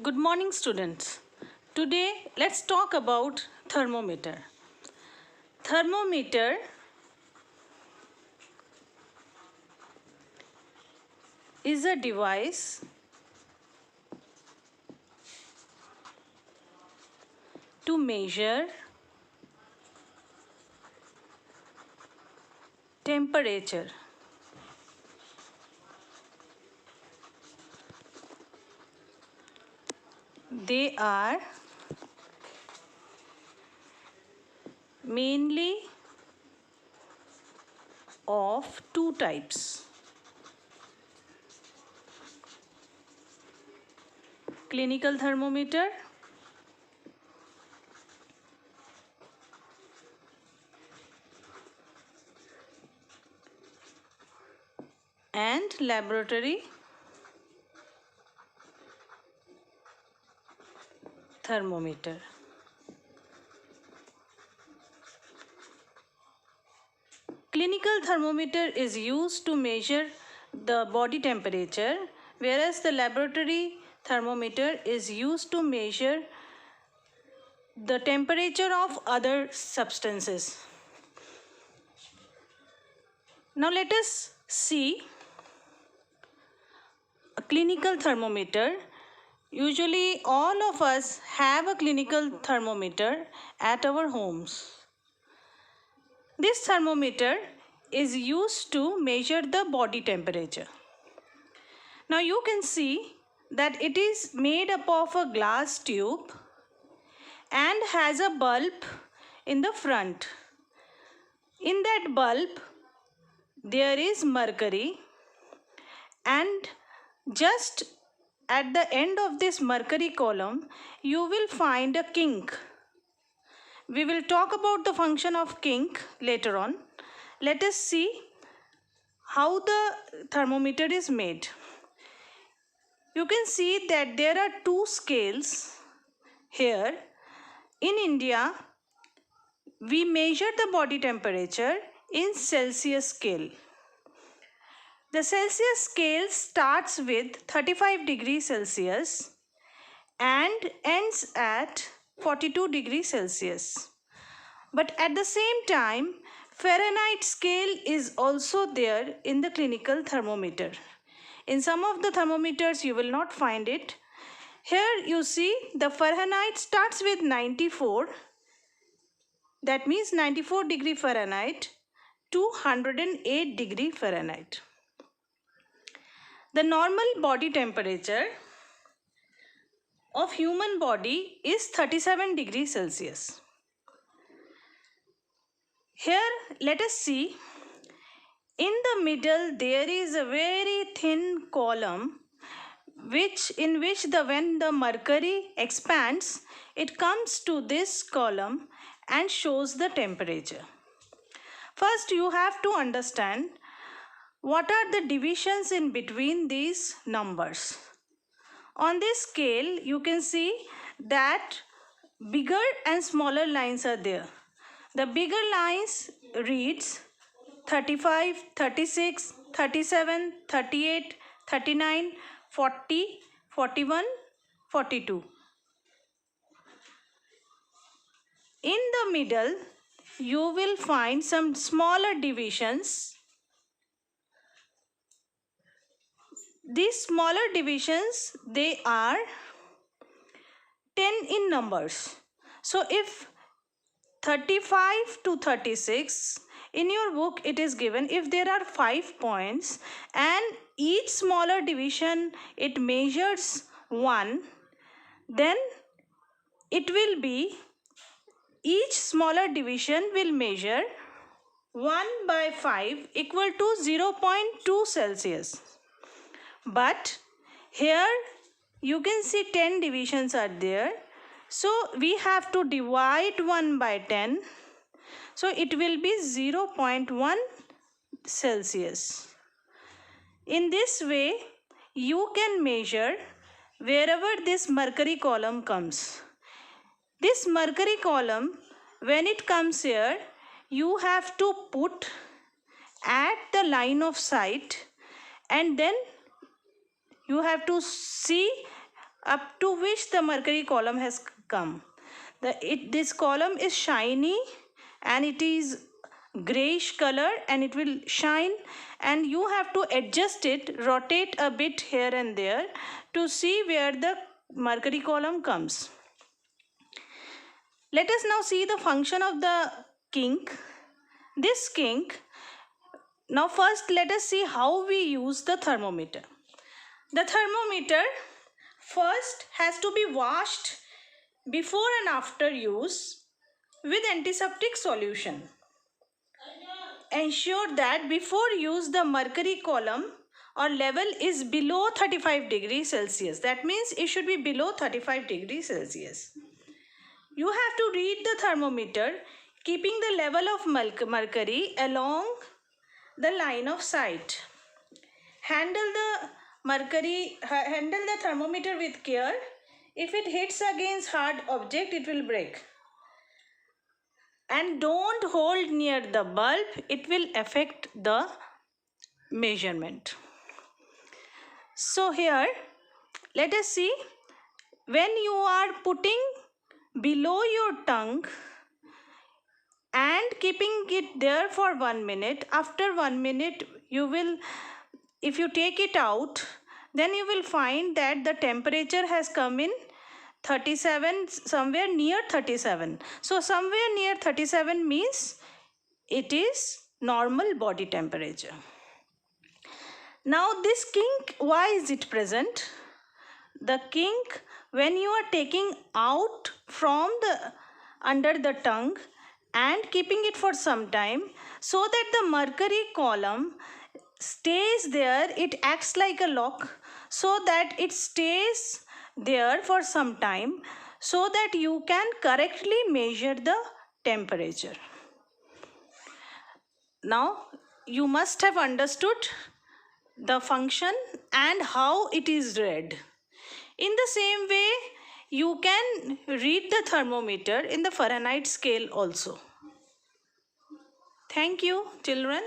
Good morning, students. Today, let's talk about thermometer. Thermometer is a device to measure temperature. They are mainly of two types: clinical thermometer and laboratory thermometer. Clinical thermometer is used to measure the body temperature, whereas the laboratory thermometer is used to measure the temperature of other substances. Now let us see a clinical thermometer. Usually all of us have a clinical thermometer at our homes. This thermometer is used to measure the body temperature. Now you can see that it is made up of a glass tube and has a bulb in the front. In that bulb there is mercury, and just at the end of this mercury column you will find a kink. We will talk about the function of kink later on. Let us see how the thermometer is made. You can see that there are two scales here. In India, we measure the body temperature in Celsius scale. The Celsius scale starts with 35 degrees Celsius and ends at 42 degrees Celsius. But at the same time, Fahrenheit scale is also there in the clinical thermometer. In some of the thermometers you will not find it. Here you see the Fahrenheit starts with 94. That means 94 degree Fahrenheit to 108 degree Fahrenheit. The normal body temperature of human body is 37 degrees Celsius. Here let us see, in the middle there is a very thin column in which when the mercury expands, it comes to this column and shows the temperature. First you have to understand what are the divisions in between these numbers. On this scale you can see that bigger and smaller lines are there. The bigger lines reads 35, 36, 37, 38, 39, 40, 41, 42. In the middle, you will find some smaller divisions. These smaller divisions, they are 10 in numbers. So if 35 to 36, in your book it is given if there are 5 points and each smaller division it measures 1, then it will be each smaller division will measure 1 by 5 equal to 0.2 Celsius. But here you can see 10 divisions are there. So we have to divide 1 by 10. So it will be 0.1 Celsius. In this way, you can measure wherever this mercury column comes. This mercury column, when it comes here, you have to put at the line of sight, and then you have to see up to which the mercury column has come. This column is shiny and it is grayish color and it will shine, and you have to adjust it, rotate a bit here and there to see where the mercury column comes. Let us now see the function of the kink. This kink, now first let us see how we use the thermometer. The thermometer first has to be washed before and after use with antiseptic solution. Ensure that before use the mercury column or level is below 35 degrees Celsius. That means it should be below 35 degrees Celsius. You have to read the thermometer keeping the level of mercury along the line of sight. Handle the thermometer with care. If it hits against hard object, it will break. And don't hold near the bulb, it will affect the measurement. So here, let us see, when you are putting below your tongue and keeping it there for 1 minute, after 1 minute you will, if you take it out, then you will find that the temperature has come in 37, somewhere near 37. So somewhere near 37 means it is normal body temperature. Now this kink, why is it present? The kink, when you are taking out from the under the tongue and keeping it for some time, so that the mercury column stays there, it acts like a lock, so that it stays there for some time, so that you can correctly measure the temperature. Now you must have understood the function and how it is read. In the same way, you can read the thermometer in the Fahrenheit scale also. Thank you, children.